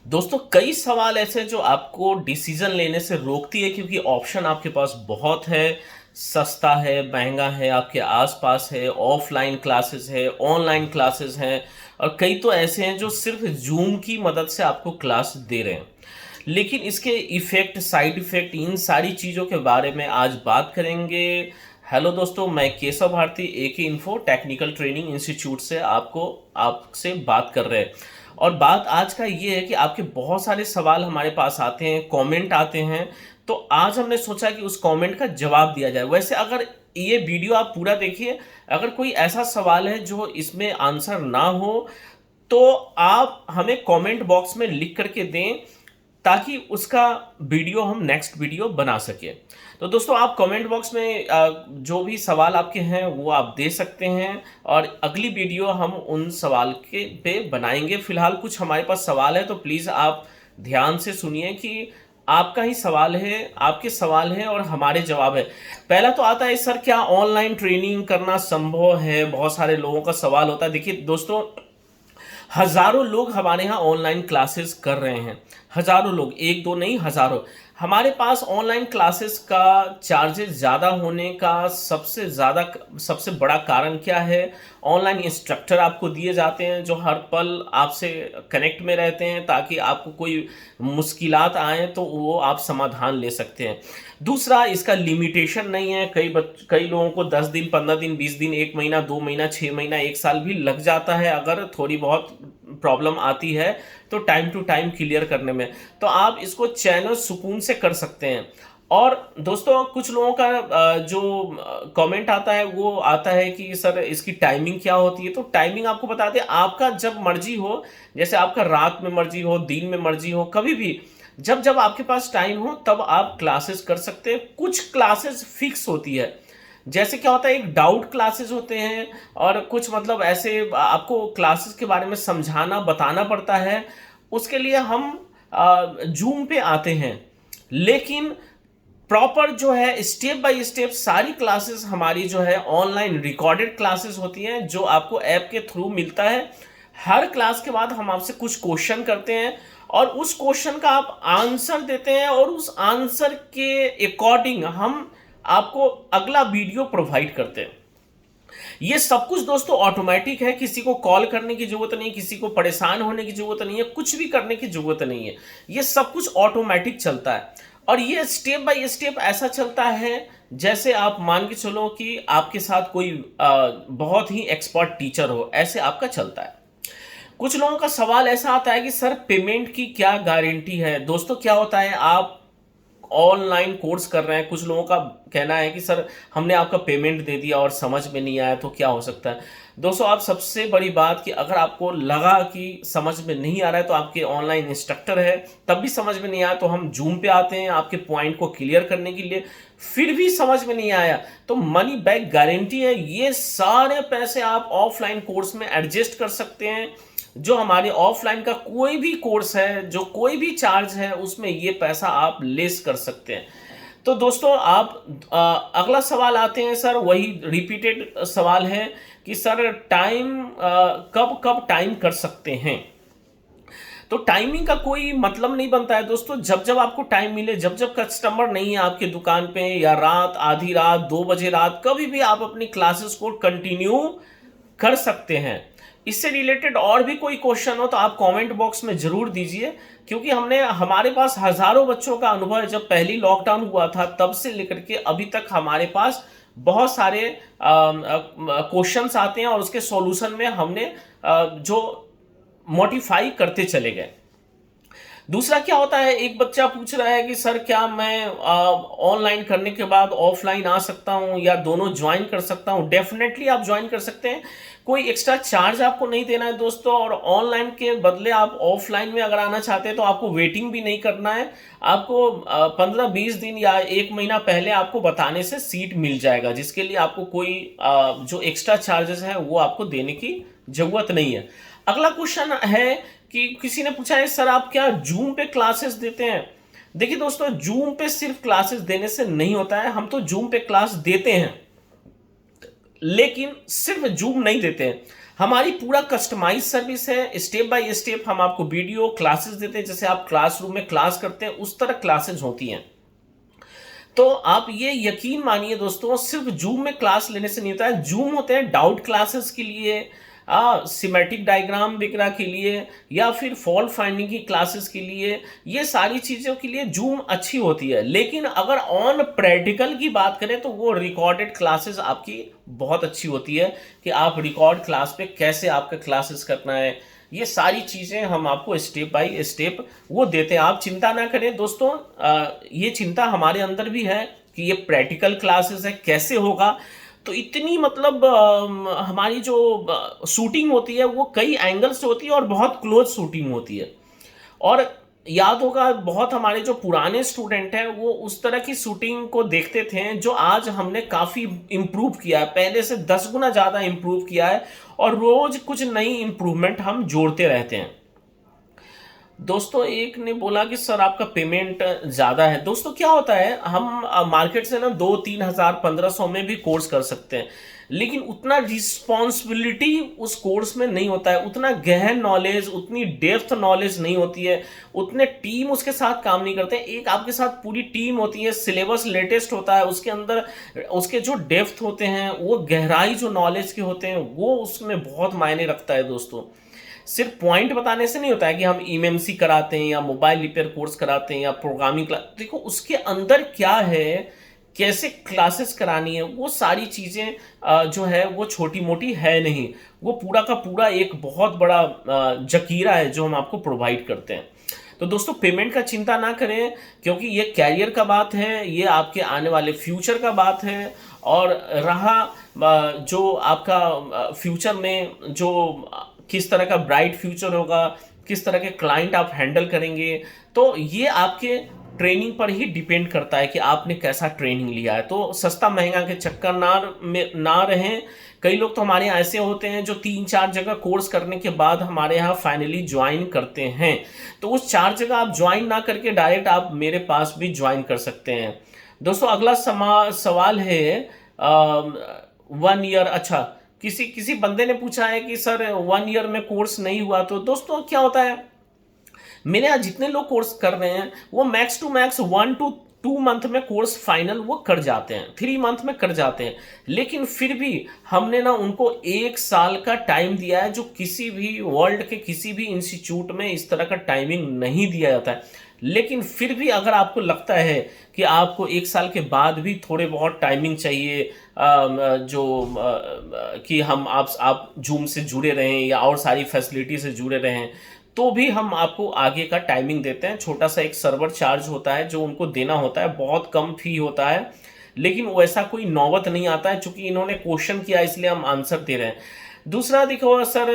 दोस्तों कई सवाल ऐसे हैं जो आपको डिसीजन लेने से रोकती है क्योंकि ऑप्शन आपके पास बहुत है। सस्ता है, महंगा है, आपके आसपास है, ऑफलाइन क्लासेस है, ऑनलाइन क्लासेस हैं। और कई तो ऐसे हैं जो सिर्फ जूम की मदद से आपको क्लास दे रहे हैं। लेकिन इसके इफेक्ट, साइड इफेक्ट, इन सारी चीज़ों के बारे में आज बात करेंगे। हेलो दोस्तों, मैं Keshav Bharti AK info technical training institute से आपसे बात कर रहे हैं। और बात आज का ये है कि आपके बहुत सारे सवाल हमारे पास आते हैं, कमेंट आते हैं। तो आज हमने सोचा कि उस कमेंट का जवाब दिया जाए। वैसे अगर ये वीडियो आप पूरा देखिए, अगर कोई ऐसा सवाल है जो इसमें आंसर ना हो तो आप हमें कमेंट बॉक्स में लिख करके दें ताकि उसका वीडियो हम नेक्स्ट वीडियो बना सके। तो दोस्तों आप कमेंट बॉक्स में जो भी सवाल आपके हैं वो आप दे सकते हैं और अगली वीडियो हम उन सवाल के पे बनाएंगे। फिलहाल कुछ हमारे पास सवाल है तो प्लीज़ आप ध्यान से सुनिए कि आपका ही सवाल है, आपके सवाल है और हमारे जवाब है। पहला तो आता है, सर क्या ऑनलाइन ट्रेनिंग करना संभव है? बहुत सारे लोगों का सवाल होता है। देखिए दोस्तों, हजारों लोग हमारे यहाँ ऑनलाइन क्लासेस कर रहे हैं। हजारों लोग, एक दो नहीं, हजारों। हमारे पास ऑनलाइन क्लासेस का चार्जेस ज़्यादा होने का सबसे बड़ा कारण क्या है? ऑनलाइन इंस्ट्रक्टर आपको दिए जाते हैं जो हर पल आपसे कनेक्ट में रहते हैं ताकि आपको कोई मुश्किलात आए तो वो आप समाधान ले सकते हैं। दूसरा, इसका लिमिटेशन नहीं है। कई लोगों को 10 दिन, 15 दिन, 20 दिन, 1 महीना, 2 महीना, 6 महीना, 1 साल भी लग जाता है अगर थोड़ी बहुत प्रॉब्लम आती है तो टाइम टू टाइम क्लियर करने में। तो आप इसको चैनल सुकून से कर सकते हैं। और दोस्तों कुछ लोगों का जो कमेंट आता है वो आता है कि सर इसकी टाइमिंग क्या होती है? तो टाइमिंग आपको बताते हैं, आपका जब मर्जी हो, जैसे आपका रात में मर्जी हो, दिन में मर्जी हो, कभी भी जब जब आपके पास टाइम हो तब आप क्लासेस कर सकते हैं। कुछ क्लासेस फिक्स होती है, जैसे क्या होता है, एक डाउट क्लासेस होते हैं और कुछ मतलब ऐसे आपको क्लासेस के बारे में समझाना बताना पड़ता है। उसके लिए हम जूम पे आते हैं। लेकिन प्रॉपर जो है स्टेप बाय स्टेप सारी क्लासेस हमारी जो है ऑनलाइन रिकॉर्डेड क्लासेस होती हैं जो आपको ऐप के थ्रू मिलता है। हर क्लास के बाद हम आपसे कुछ क्वेश्चन करते हैं और उस क्वेश्चन का आप आंसर देते हैं और उस आंसर के अकॉर्डिंग हम आपको अगला वीडियो प्रोवाइड करते हैं। ये सब कुछ दोस्तों ऑटोमेटिक है, किसी को कॉल करने की जरूरत नहीं, किसी को परेशान होने की जरूरत नहीं है, कुछ भी करने की जरूरत नहीं है। ये सब कुछ ऑटोमेटिक चलता है और ये स्टेप बाय स्टेप ऐसा चलता है जैसे आप मान के चलो कि आपके साथ कोई बहुत ही एक्सपर्ट टीचर हो, ऐसे आपका चलता है। कुछ लोगों का सवाल ऐसा आता है कि सर पेमेंट की क्या गारंटी है? दोस्तों क्या होता है, आप ऑनलाइन कोर्स कर रहे हैं, कुछ लोगों का कहना है कि सर हमने आपका पेमेंट दे दिया और समझ में नहीं आया तो क्या हो सकता है? दोस्तों आप सबसे बड़ी बात कि अगर आपको लगा कि समझ में नहीं आ रहा है तो आपके ऑनलाइन इंस्ट्रक्टर है, तब भी समझ में नहीं आया तो हम जूम पे आते हैं आपके पॉइंट को क्लियर करने के लिए। फिर भी समझ में नहीं आया तो मनी बैक गारंटी है। ये सारे पैसे आप ऑफलाइन कोर्स में एडजस्ट कर सकते हैं। जो हमारे ऑफलाइन का कोई भी कोर्स है, जो कोई भी चार्ज है, उसमें ये पैसा आप लेस कर सकते हैं। तो दोस्तों आप अगला सवाल आते हैं, सर वही रिपीटेड सवाल है कि सर टाइम कब कब टाइम कर सकते हैं? तो टाइमिंग का कोई मतलब नहीं बनता है दोस्तों। जब जब आपको टाइम मिले, जब जब कस्टमर नहीं है आपके दुकान पे, या रात, आधी रात, 2 बजे रात, कभी भी आप अपनी क्लासेस को कंटिन्यू कर सकते हैं। इससे रिलेटेड और भी कोई क्वेश्चन हो तो आप कमेंट बॉक्स में जरूर दीजिए, क्योंकि हमारे पास हजारों बच्चों का अनुभव है। जब पहली लॉकडाउन हुआ था तब से लेकर के अभी तक हमारे पास बहुत सारे क्वेश्चंस आते हैं और उसके सॉल्यूशन में हमने जो मॉडिफाई करते चले गए। दूसरा क्या होता है, एक बच्चा पूछ रहा है कि सर क्या मैं ऑनलाइन करने के बाद ऑफलाइन आ सकता हूं या दोनों ज्वाइन कर सकता हूं? डेफिनेटली आप ज्वाइन कर सकते हैं, कोई एक्स्ट्रा चार्ज आपको नहीं देना है दोस्तों। और ऑनलाइन के बदले आप ऑफलाइन में अगर आना चाहते हैं तो आपको वेटिंग भी नहीं करना है। आपको 15-20 दिन या 1 महीना पहले आपको बताने से सीट मिल जाएगा, जिसके लिए आपको कोई जो एक्स्ट्रा चार्जेस है वो आपको देने की जरूरत नहीं है। अगला क्वेश्चन है कि किसी ने पूछा है सर आप क्या जूम पे क्लासेस देते हैं? देखिए दोस्तों, जूम पे सिर्फ क्लासेस देने से नहीं होता है। हम तो जूम पे क्लास देते हैं लेकिन सिर्फ जूम नहीं देते हैं, हमारी पूरा कस्टमाइज सर्विस है, स्टेप बाय स्टेप हम आपको वीडियो क्लासेस देते हैं, जैसे आप क्लासरूम में क्लास करते हैं उस तरह क्लासेस होती हैं। तो आप ये यकीन मानिए दोस्तों, सिर्फ जूम में क्लास लेने से नहीं होता है। जूम होते हैं डाउट क्लासेस के लिए, सिमेटिक डायग्राम वगैरह के लिए, या फिर फॉल्ट फाइंडिंग की क्लासेस के लिए, ये सारी चीज़ों के लिए जूम अच्छी होती है। लेकिन अगर ऑन प्रैक्टिकल की बात करें तो वो रिकॉर्डेड क्लासेस आपकी बहुत अच्छी होती है, कि आप रिकॉर्ड क्लास पे कैसे आपका क्लासेस करना है, ये सारी चीज़ें हम आपको स्टेप बाय स्टेप वो देते हैं। आप चिंता ना करें दोस्तों, ये चिंता हमारे अंदर भी है कि ये प्रैक्टिकल क्लासेस है कैसे होगा। तो इतनी मतलब हमारी जो शूटिंग होती है वो कई एंगल से होती है और बहुत क्लोज शूटिंग होती है। और याद होगा, बहुत हमारे जो पुराने स्टूडेंट हैं वो उस तरह की शूटिंग को देखते थे, जो आज हमने काफ़ी इम्प्रूव किया है, पहले से 10 गुना ज़्यादा इम्प्रूव किया है, और रोज़ कुछ नई इम्प्रूवमेंट हम जोड़ते रहते हैं। दोस्तों एक ने बोला कि सर आपका पेमेंट ज़्यादा है। दोस्तों क्या होता है, हम मार्केट से ना 2-3 हज़ार 1500 में भी कोर्स कर सकते हैं, लेकिन उतना रिस्पॉन्सिबिलिटी उस कोर्स में नहीं होता है, उतना गहन नॉलेज, उतनी डेप्थ नॉलेज नहीं होती है, उतने टीम उसके साथ काम नहीं करते। एक आपके साथ पूरी टीम होती है, सिलेबस लेटेस्ट होता है, उसके अंदर उसके जो डेप्थ होते हैं, वो गहराई जो नॉलेज के होते हैं, वो उसमें बहुत मायने रखता है दोस्तों। सिर्फ पॉइंट बताने से नहीं होता है कि हम ईएमएमसी कराते हैं या मोबाइल रिपेयर कोर्स कराते हैं या प्रोग्रामिंग क्लास। देखो उसके अंदर क्या है, कैसे क्लासेस करानी है, वो सारी चीज़ें जो है वो छोटी मोटी है नहीं, वो पूरा का पूरा एक बहुत बड़ा जकीरा है जो हम आपको प्रोवाइड करते हैं। तो दोस्तों पेमेंट का चिंता ना करें, क्योंकि ये कैरियर का बात है, ये आपके आने वाले फ्यूचर का बात है। और रहा जो आपका फ्यूचर में जो किस तरह का ब्राइट फ्यूचर होगा, किस तरह के क्लाइंट आप हैंडल करेंगे, तो ये आपके ट्रेनिंग पर ही डिपेंड करता है कि आपने कैसा ट्रेनिंग लिया है। तो सस्ता महंगा के चक्कर ना रहें। कई लोग तो हमारे यहाँ ऐसे होते हैं जो 3-4 जगह कोर्स करने के बाद हमारे यहाँ फाइनली ज्वाइन करते हैं। तो उस 4 जगह आप ज्वाइन ना करके डायरेक्ट आप मेरे पास भी ज्वाइन कर सकते हैं। दोस्तों अगला सवाल है 1 ईयर। अच्छा, किसी किसी बंदे ने पूछा है कि सर 1 ईयर में कोर्स नहीं हुआ। तो दोस्तों क्या होता है, मेरे यहाँ जितने लोग कोर्स कर रहे हैं वो max to max 1 to 2 month में कोर्स फाइनल वो कर जाते हैं, 3 मंथ में कर जाते हैं। लेकिन फिर भी हमने ना उनको 1 साल का टाइम दिया है, जो किसी भी वर्ल्ड के किसी भी इंस्टीट्यूट में इस तरह का टाइमिंग नहीं दिया जाता है। लेकिन फिर भी अगर आपको लगता है कि आपको 1 साल के बाद भी थोड़े बहुत टाइमिंग चाहिए, कि हम आप जूम से जुड़े रहें या और सारी फैसिलिटी से जुड़े रहें, तो भी हम आपको आगे का टाइमिंग देते हैं। छोटा सा एक सर्वर चार्ज होता है जो उनको देना होता है, बहुत कम फी होता है, लेकिन वैसा कोई नौबत नहीं आता है। चूंकि इन्होंने क्वेश्चन किया इसलिए हम आंसर दे रहे हैं। दूसरा देखो सर,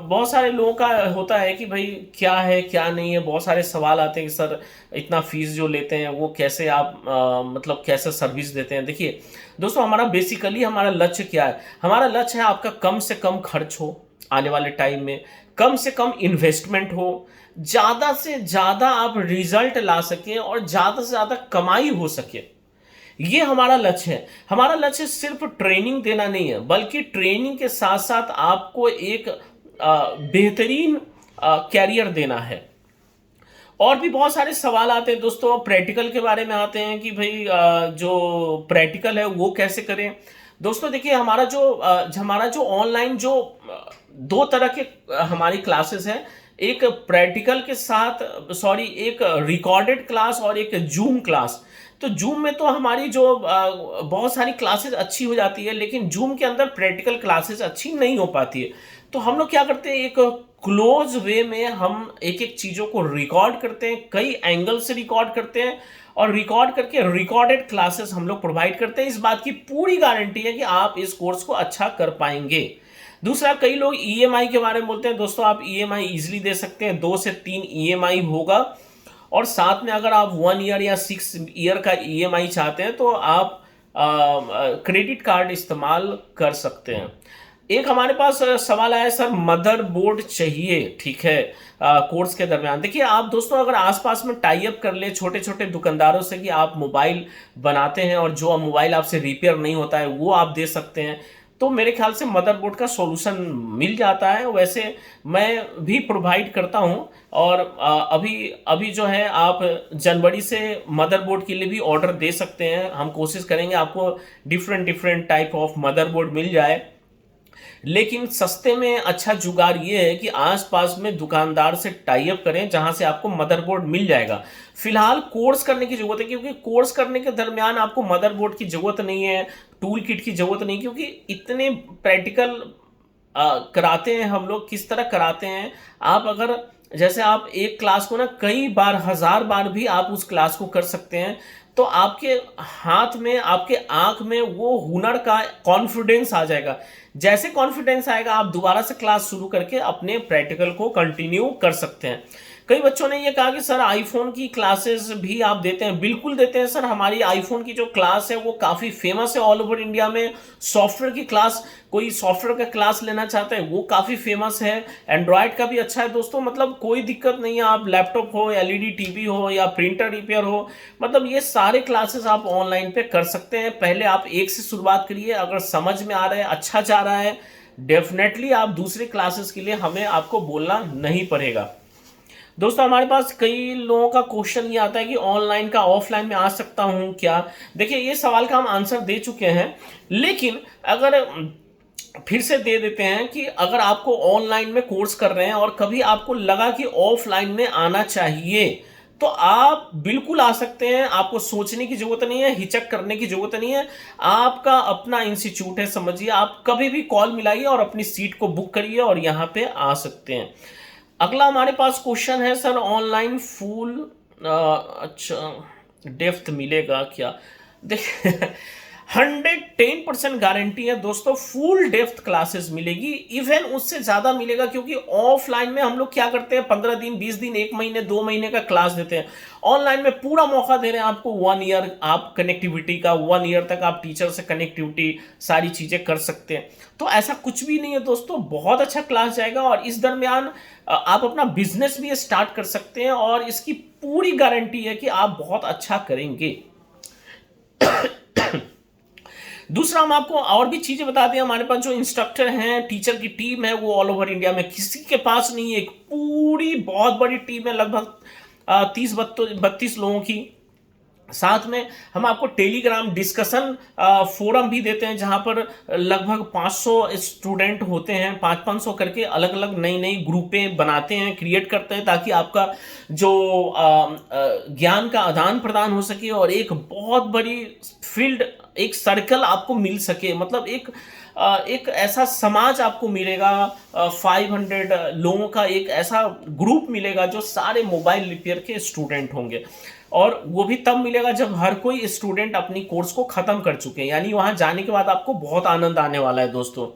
बहुत सारे लोगों का होता है कि भाई क्या है क्या नहीं है, बहुत सारे सवाल आते हैं कि सर इतना फीस जो लेते हैं वो कैसे आप मतलब कैसे सर्विस देते हैं। देखिए दोस्तों, हमारा बेसिकली हमारा लक्ष्य क्या है, हमारा लक्ष्य है आपका कम से कम खर्च हो आने वाले टाइम में, कम से कम इन्वेस्टमेंट हो, ज़्यादा से ज़्यादा आप रिजल्ट ला सकें और ज़्यादा से ज़्यादा कमाई हो सके। ये हमारा लक्ष्य है। हमारा लक्ष्य सिर्फ ट्रेनिंग देना नहीं है, बल्कि ट्रेनिंग के साथ साथ आपको एक बेहतरीन कैरियर देना है। और भी बहुत सारे सवाल आते हैं दोस्तों, प्रैक्टिकल के बारे में आते हैं कि भाई जो प्रैक्टिकल है वो कैसे करें। दोस्तों देखिए, हमारा जो ऑनलाइन जो 2 तरह के हमारी क्लासेस हैं, एक प्रैक्टिकल के साथ, सॉरी, एक रिकॉर्डेड क्लास और एक जूम क्लास। तो जूम में तो हमारी जो बहुत सारी क्लासेस अच्छी हो जाती है, लेकिन जूम के अंदर प्रैक्टिकल क्लासेस अच्छी नहीं हो पाती है। तो हम लोग क्या करते हैं, एक क्लोज वे में हम एक एक चीज़ों को रिकॉर्ड करते हैं, कई एंगल से रिकॉर्ड करते हैं, और रिकॉर्ड करके रिकॉर्डेड क्लासेस हम लोग प्रोवाइड करते हैं। इस बात की पूरी गारंटी है कि आप इस कोर्स को अच्छा कर पाएंगे। दूसरा, कई लोग ईएमआई के बारे में बोलते हैं। दोस्तों आप ईएमआई इजीली दे सकते हैं, 2 से 3 ईएमआई होगा। और साथ में अगर आप 1 ईयर या 6 ईयर का ईएमआई चाहते हैं तो आप क्रेडिट कार्ड इस्तेमाल कर सकते हैं। एक हमारे पास सवाल आया, सर मदरबोर्ड चाहिए, ठीक है, कोर्स के दरमियान। देखिए आप दोस्तों, अगर आसपास में टाई अप कर ले छोटे छोटे दुकानदारों से कि आप मोबाइल बनाते हैं और जो मोबाइल आपसे रिपेयर नहीं होता है वो आप दे सकते हैं, तो मेरे ख्याल से मदरबोर्ड का सॉल्यूशन मिल जाता है। वैसे मैं भी प्रोवाइड करता हूं, और अभी अभी जो है आप जनवरी से मदरबोर्ड के लिए भी ऑर्डर दे सकते हैं। हम कोशिश करेंगे आपको different different type of motherboard मिल जाए। लेकिन सस्ते में अच्छा जुगाड़ ये है कि आसपास में दुकानदार से टाई अप करें जहां से आपको मदरबोर्ड मिल जाएगा। फिलहाल कोर्स करने की जरूरत है, क्योंकि कोर्स करने के दरमियान आपको मदरबोर्ड की जरूरत नहीं है, टूल किट की जरूरत नहीं, क्योंकि इतने प्रैक्टिकल कराते हैं हम लोग। किस तरह कराते हैं, आप अगर जैसे आप एक क्लास को ना कई बार, हजार बार भी आप उस क्लास को कर सकते हैं, तो आपके हाथ में, आपके आंख में वो हुनर का कॉन्फिडेंस आ जाएगा। जैसे कॉन्फिडेंस आएगा, आप दोबारा से क्लास शुरू करके अपने प्रैक्टिकल को कंटिन्यू कर सकते हैं। कई बच्चों ने ये कहा कि सर आईफोन की क्लासेस भी आप देते हैं। बिल्कुल देते हैं सर। हमारी आईफोन की जो क्लास है वो काफ़ी फेमस है ऑल ओवर इंडिया में। सॉफ्टवेयर की क्लास, कोई सॉफ्टवेयर का क्लास लेना चाहते हैं, वो काफ़ी फेमस है। एंड्रॉयड का भी अच्छा है दोस्तों, मतलब कोई दिक्कत नहीं है। आप लैपटॉप हो, एलईडी टीवी हो, या प्रिंटर रिपेयर हो, मतलब ये सारे क्लासेस आप ऑनलाइन पे कर सकते हैं। पहले आप एक से शुरुआत करिए, अगर समझ में आ रहा है, अच्छा जा रहा है, डेफिनेटली आप दूसरे क्लासेस के लिए हमें आपको बोलना नहीं पड़ेगा। दोस्तों हमारे पास कई लोगों का क्वेश्चन ये आता है कि ऑनलाइन का ऑफलाइन में आ सकता हूं क्या। देखिए, ये सवाल का हम आंसर दे चुके हैं, लेकिन अगर फिर से दे देते हैं कि अगर आपको ऑनलाइन में कोर्स कर रहे हैं और कभी आपको लगा कि ऑफलाइन में आना चाहिए, तो आप बिल्कुल आ सकते हैं। आपको सोचने की जरूरत नहीं है, हिचक करने की जरूरत नहीं है। आपका अपना इंस्टीट्यूट है, समझिए। आप कभी भी कॉल मिलाइए और अपनी सीट को बुक करिए और यहाँ पे आ सकते हैं। अगला हमारे पास क्वेश्चन है, सर ऑनलाइन फुल अच्छा डेप्थ मिलेगा क्या। देखिए 110% गारंटी है दोस्तों, फुल डेप्थ क्लासेस मिलेगी, इवन उससे ज्यादा मिलेगा। क्योंकि ऑफलाइन में हम लोग क्या करते हैं, 15 दिन, 20 दिन, 1 महीने, 2 महीने का क्लास देते हैं। ऑनलाइन में पूरा मौका दे रहे हैं आपको, 1 ईयर आप कनेक्टिविटी का, 1 ईयर तक आप टीचर से कनेक्टिविटी सारी चीजें कर सकते हैं। तो ऐसा कुछ भी नहीं है दोस्तों, बहुत अच्छा क्लास जाएगा। और इस दरमियान आप अपना बिजनेस भी स्टार्ट कर सकते हैं, और इसकी पूरी गारंटी है कि आप बहुत अच्छा करेंगे। दूसरा, हम आपको और भी चीजें बता दें। हमारे पास जो इंस्ट्रक्टर हैं, टीचर की टीम है, वो ऑल ओवर इंडिया में किसी के पास नहीं है। एक पूरी बहुत बड़ी टीम है, लगभग 30-32 लोगों की। साथ में हम आपको टेलीग्राम डिस्कशन फोरम भी देते हैं, जहां पर लगभग 500 स्टूडेंट होते हैं। 500 करके अलग अलग नई नई ग्रुपें बनाते हैं, क्रिएट करते हैं, ताकि आपका जो ज्ञान का आदान प्रदान हो सके, और एक बहुत बड़ी फील्ड, एक सर्कल आपको मिल सके। मतलब एक ऐसा समाज आपको मिलेगा, 500 लोगों का एक ऐसा ग्रुप मिलेगा जो सारे मोबाइल रिपेयर के स्टूडेंट होंगे। और वो भी तब मिलेगा जब हर कोई स्टूडेंट अपनी कोर्स को खत्म कर चुके हैं, यानी वहां जाने के बाद आपको बहुत आनंद आने वाला है दोस्तों।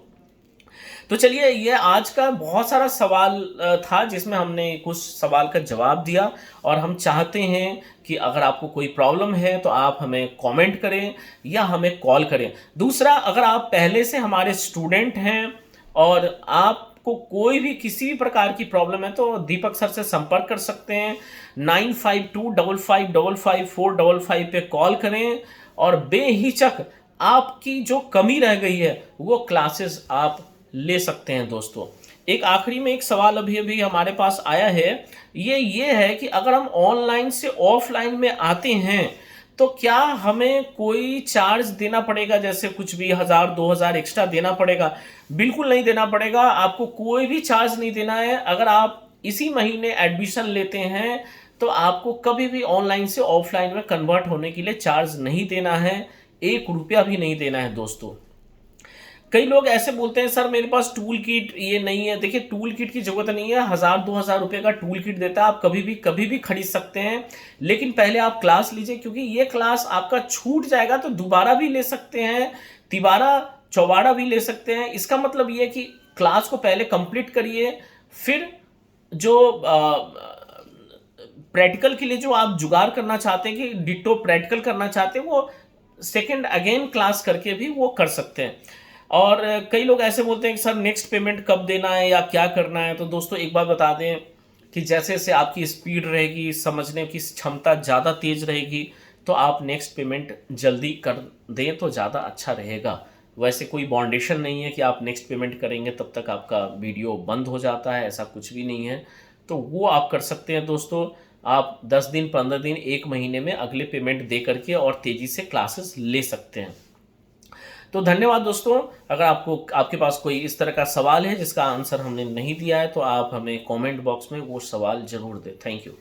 तो चलिए, ये आज का बहुत सारा सवाल था, जिसमें हमने कुछ सवाल का जवाब दिया। और हम चाहते हैं कि अगर आपको कोई प्रॉब्लम है तो आप हमें कमेंट करें या हमें कॉल करें। दूसरा, अगर आप पहले से हमारे स्टूडेंट हैं और आपको कोई भी किसी भी प्रकार की प्रॉब्लम है, तो दीपक सर से संपर्क कर सकते हैं। 9525555455 पे कॉल करें, और बेहिचक आपकी जो कमी रह गई है वो क्लासेस आप ले सकते हैं दोस्तों। एक आखिरी में एक सवाल अभी अभी हमारे पास आया है, ये है कि अगर हम ऑनलाइन से ऑफलाइन में आते हैं तो क्या हमें कोई चार्ज देना पड़ेगा, जैसे कुछ भी 1000-2000 एक्स्ट्रा देना पड़ेगा। बिल्कुल नहीं देना पड़ेगा, आपको कोई भी चार्ज नहीं देना है। अगर आप इसी महीने एडमिशन लेते हैं तो आपको कभी भी ऑनलाइन से ऑफलाइन में कन्वर्ट होने के लिए चार्ज नहीं देना है, 1 रुपया भी नहीं देना है दोस्तों। कई लोग ऐसे बोलते हैं, सर मेरे पास टूल किट ये नहीं है। देखिए, टूल किट की जरूरत नहीं है, 1000-2000 रुपए का टूल किट देता है, आप कभी भी खरीद सकते हैं। लेकिन पहले आप क्लास लीजिए, क्योंकि ये क्लास आपका छूट जाएगा तो दोबारा भी ले सकते हैं, तिबारा चौबारा भी ले सकते हैं। इसका मतलब ये है कि क्लास को पहले कंप्लीट करिए, फिर जो प्रैक्टिकल के लिए जो आप जुगाड़ करना चाहते हैं, कि डिटो प्रैक्टिकल करना चाहते हैं, वो सेकेंड अगेन क्लास करके भी वो कर सकते हैं। और कई लोग ऐसे बोलते हैं कि सर नेक्स्ट पेमेंट कब देना है या क्या करना है। तो दोस्तों एक बात बता दें कि जैसे जैसे आपकी स्पीड रहेगी, समझने की क्षमता ज़्यादा तेज रहेगी, तो आप नेक्स्ट पेमेंट जल्दी कर दें तो ज़्यादा अच्छा रहेगा। वैसे कोई बाउंडेशन नहीं है कि आप नेक्स्ट पेमेंट करेंगे तब तक आपका वीडियो बंद हो जाता है, ऐसा कुछ भी नहीं है। तो वो आप कर सकते हैं दोस्तों। आप 10 दिन, 15 दिन, 1 महीने में अगले पेमेंट दे करके और तेज़ी से क्लासेस ले सकते हैं। तो धन्यवाद दोस्तों। अगर आपके पास कोई इस तरह का सवाल है जिसका आंसर हमने नहीं दिया है, तो आप हमें कमेंट बॉक्स में वो सवाल ज़रूर दें। Thank you.